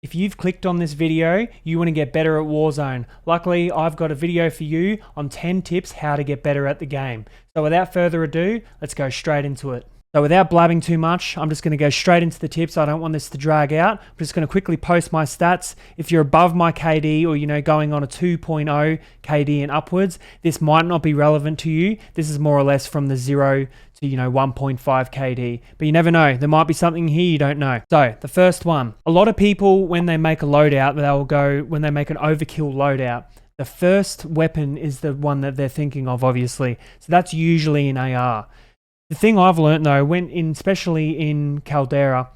If you've clicked on this video, you want to get better at Warzone. Luckily, I've got a video for you on 10 tips how to get better at the game. So without further ado, let's go straight into it. So without blabbing too much, I'm just going to go straight into the tips. I don't want this to drag out. I'm just going to quickly post my stats. If you're above my KD or, going on a 2.0 KD and upwards, this might not be relevant to you. This is more or less from the 0 to, 1.5 KD. But you never know. There might be something here you don't know. So the first one, a lot of people, when they make a loadout, when they make an overkill loadout, the first weapon is the one that they're thinking of, obviously. So that's usually an AR. The thing I've learned though, especially in Caldera,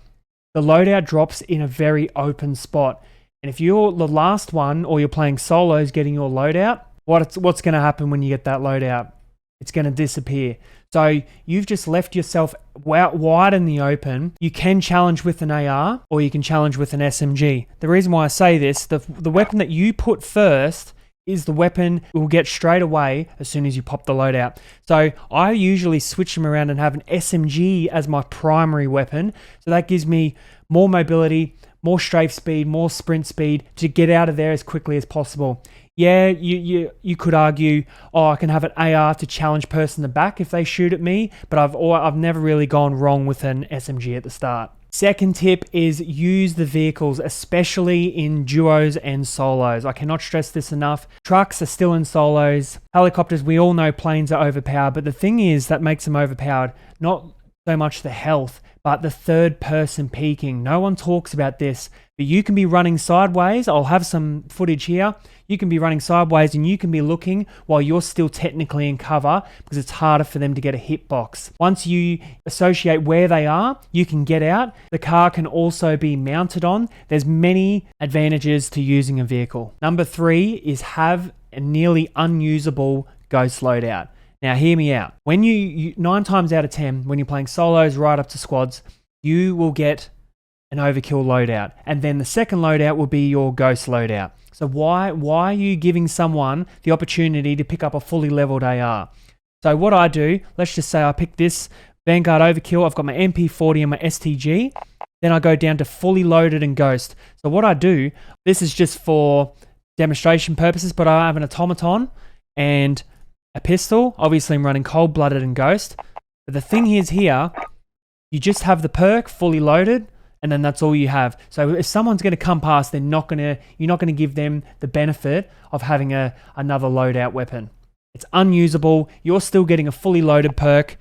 the loadout drops in a very open spot. And if you're the last one or you're playing solos getting your loadout, what's going to happen when you get that loadout? It's going to disappear. So you've just left yourself wide in the open. You can challenge with an AR or you can challenge with an SMG. The reason why I say this, the weapon that you put first is the weapon we'll get straight away as soon as you pop the loadout. So I usually switch them around and have an SMG as my primary weapon. So that gives me more mobility, more strafe speed, more sprint speed to get out of there as quickly as possible. Yeah, you could argue, I can have an AR to challenge person in the back if they shoot at me, but I've never really gone wrong with an SMG at the start. Second tip is use the vehicles, especially in duos and solos. I cannot stress this enough. Trucks are still in solos. Helicopters, we all know planes are overpowered, but the thing is that makes them overpowered, not so much the health, but the third person peeking. No one talks about this, but you can be running sideways. I'll have some footage here. You can be running sideways and you can be looking while you're still technically in cover because it's harder for them to get a hitbox. Once you associate where they are, you can get out. The car can also be mounted on. There's many advantages to using a vehicle. Number 3 is have a nearly unusable ghost loadout. Now hear me out. When you 9 times out of 10, when you're playing solos right up to squads, you will get an overkill loadout. And then the second loadout will be your ghost loadout. So why are you giving someone the opportunity to pick up a fully leveled AR? So what I do, let's just say I pick this Vanguard Overkill. I've got my MP40 and my STG. Then I go down to fully loaded and ghost. So what I do, this is just for demonstration purposes, but I have an automaton and a pistol. Obviously I'm running cold-blooded and ghost. But the thing is here, you just have the perk fully loaded, and then that's all you have. So if someone's going to come past, you're not going to give them the benefit of having another loadout weapon. It's unusable. You're still getting a fully loaded perk.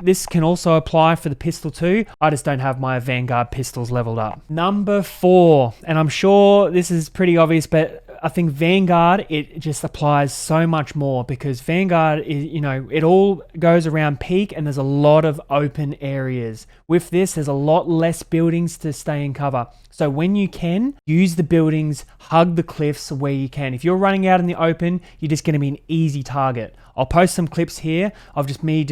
This can also apply for the pistol too. I just don't have my Vanguard pistols leveled up. Number 4, and I'm sure this is pretty obvious, but I think Vanguard, it just applies so much more because Vanguard is, it all goes around peak and there's a lot of open areas. With this, there's a lot less buildings to stay in cover. So when you can, use the buildings, hug the cliffs where you can. If you're running out in the open, you're just going to be an easy target. I'll post some clips here of just me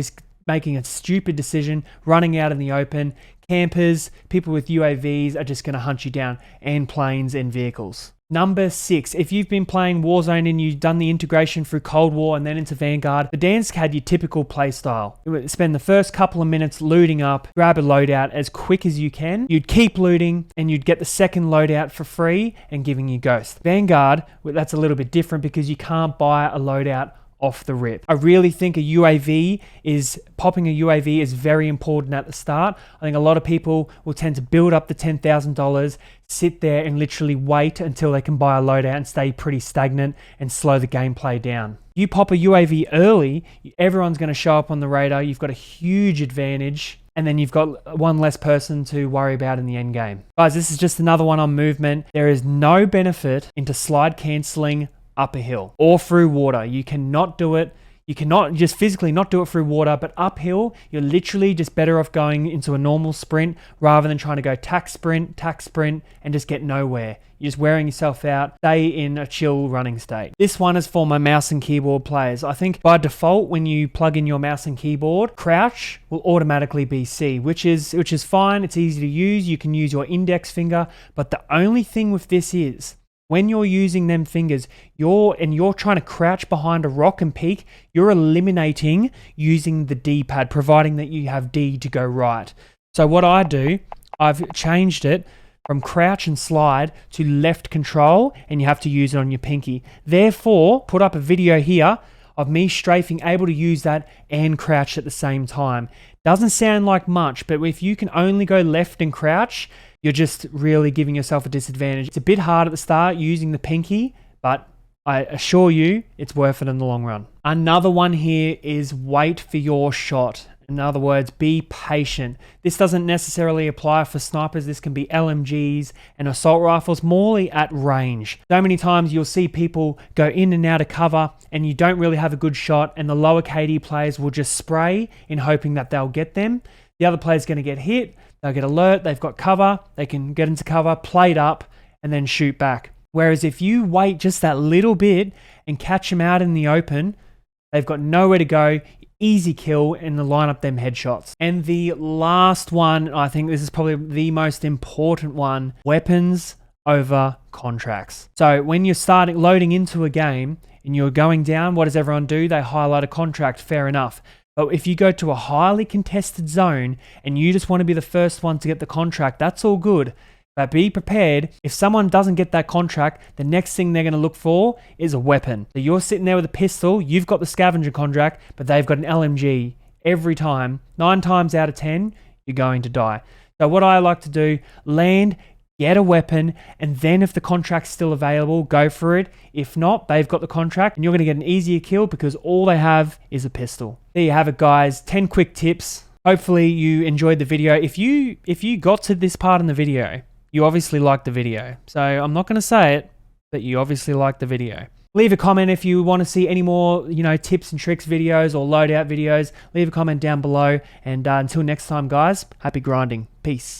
making a stupid decision, running out in the open. Campers, people with UAVs are just going to hunt you down, and planes and vehicles. Number 6, if you've been playing Warzone and you've done the integration through Cold War and then into Vanguard, Verdansk had your typical playstyle. You would spend the first couple of minutes looting up, grab a loadout as quick as you can. You'd keep looting and you'd get the second loadout for free and giving you ghost. Vanguard, that's a little bit different because you can't buy a loadout off the rip. I really think popping a UAV is very important at the start. I think a lot of people will tend to build up the $10,000, sit there and literally wait until they can buy a loadout and stay pretty stagnant and slow the gameplay down. You pop a UAV early, everyone's going to show up on the radar. You've got a huge advantage. And then you've got one less person to worry about in the end game. Guys, this is just another one on movement. There is no benefit into slide cancelling up a hill or through water. You cannot do it. You cannot just physically not do it through water, but uphill, you're literally just better off going into a normal sprint rather than trying to go tack sprint, and just get nowhere. You're just wearing yourself out. Stay in a chill running state. This one is for my mouse and keyboard players. I think by default, when you plug in your mouse and keyboard, crouch will automatically be C, which is fine. It's easy to use. You can use your index finger, but the only thing with this is, when you're using them fingers, you're trying to crouch behind a rock and peek, you're eliminating using the D-pad, providing that you have D to go right. So what I do, I've changed it from crouch and slide to left control, and you have to use it on your pinky. Therefore, put up a video here of me strafing, able to use that and crouch at the same time. Doesn't sound like much, but if you can only go left and crouch, you're just really giving yourself a disadvantage. It's a bit hard at the start using the pinky, but I assure you it's worth it in the long run. Another one here is wait for your shot. In other words, be patient. This doesn't necessarily apply for snipers. This can be LMGs and assault rifles, morely at range. So many times you'll see people go in and out of cover and you don't really have a good shot, and the lower KD players will just spray in hoping that they'll get them. The other player's going to get hit, they'll get alert, they've got cover, they can get into cover, plate up, and then shoot back. Whereas if you wait just that little bit and catch them out in the open, they've got nowhere to go. Easy kill and line up them headshots. And the last one, I think this is probably the most important one, weapons over contracts. So when you're loading into a game and you're going down, what does everyone do? They highlight a contract, fair enough. But if you go to a highly contested zone and you just want to be the first one to get the contract, that's all good. But be prepared, if someone doesn't get that contract, the next thing they're going to look for is a weapon. So you're sitting there with a pistol, you've got the scavenger contract, but they've got an LMG. Every time, 9 times out of 10, you're going to die. So what I like to do, land, get a weapon, and then if the contract's still available, go for it. If not, they've got the contract, and you're going to get an easier kill because all they have is a pistol. There you have it, guys. 10 quick tips. Hopefully you enjoyed the video. If you got to this part in the video, you obviously liked the video. So I'm not going to say it, but you obviously liked the video. Leave a comment if you want to see any more, tips and tricks videos or loadout videos. Leave a comment down below. And until next time, guys, happy grinding. Peace.